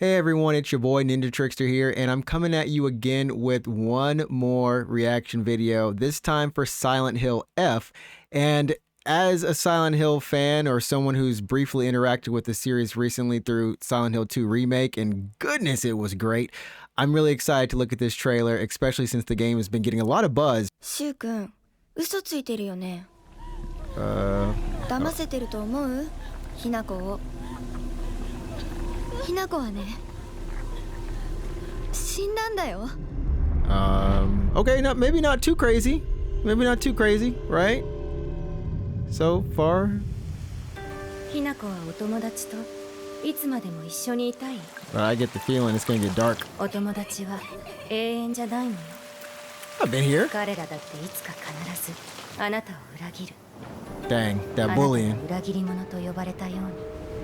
Hey everyone, it's your boy Ninjatrixta here, and I'm coming at you again with one more reaction video, this time for Silent Hill F. And as a Silent Hill fan or someone who's briefly interacted with the series recently through Silent Hill 2 Remake, and goodness, it was great, I'm really excited to look at this trailer, especially since the game has been getting a lot of buzz. シュウ君、嘘ついてるよね。騙せてると思う？ひなこを。ひなこはね、死んだんだよ。Okay, maybe not too crazy. Maybe not too crazy, right? So far. ひなこはお友達といつまでも一緒にいたい。But I get the feeling it's gonna get dark. お友達は永遠じゃないのよ。I've been here. 彼らだっていつか必ずあなたを裏切る。 Dang, that bullying. あなたが裏切り者と呼ばれたように。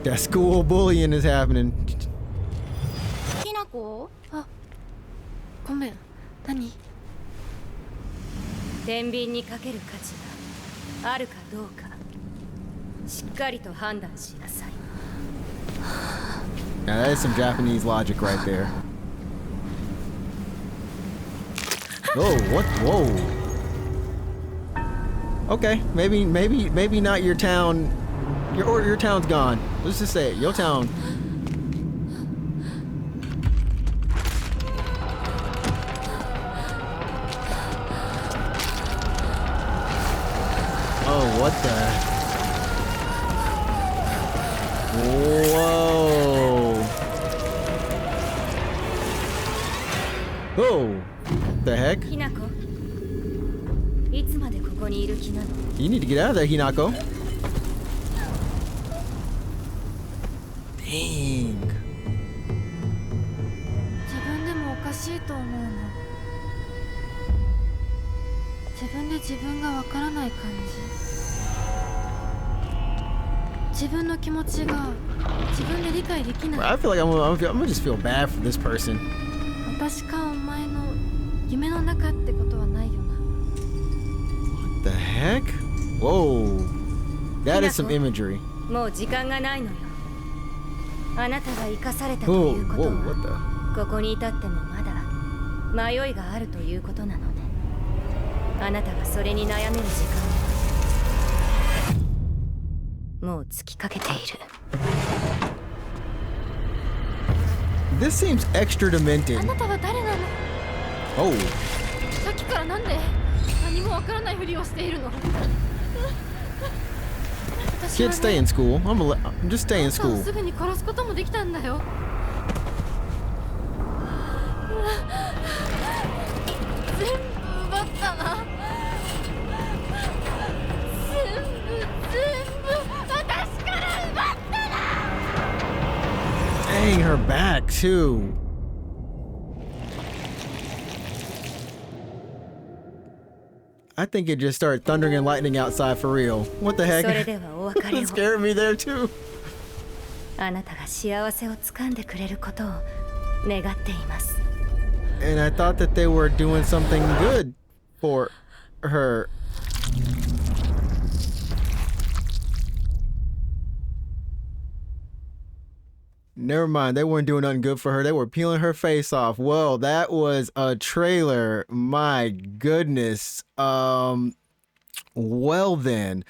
That school bullying is happening. ひなこ？あ、ごめん。何？天秤にかける価値があるかどうか、しっかりと判断しなさい。 Now that is some Japanese logic right there. Oh, what? Whoa. Okay, maybe not your town. Your town's gone. Let's just say it. Your town. Oh, what the? Whoa. Oh. The heck? Hinako. いつまでここにいる気なの? You need to get out of there, Hinako. Dang. 自分でもおかしいと思うの。自分で自分がわからない感じ。自分の気持ちが自分で理解できない。 I feel like I'm gonna just feel bad for this person. 私かお前の夢の中ってことはないよな。 The heck? Whoa. That is some imagery. もう時間がないのよ。あなたが生かされたということは、 Whoa, what the? ここに至ってもまだ迷いがあるということなのね。あなたがそれに悩める時間はもう尽きかけている。 This seems extra demented. あなたは誰なの? Oh. さっきからなんで何もわからないふりをしているの? Kids stay in school. I'm just stay in school. すぐに殺すこともできたんだよ。全部奪ったな。全部私から奪ったな。 Dang, her back too. I think it just started thundering and lightning outside for real. What the heck? It scared me there too. あなたが幸せを掴んでくれることを願っています。 And I thought that they were doing something good for her. Never mind, they weren't doing nothing good for her. They were peeling her face off. Well, that was a trailer. My goodness. Well then.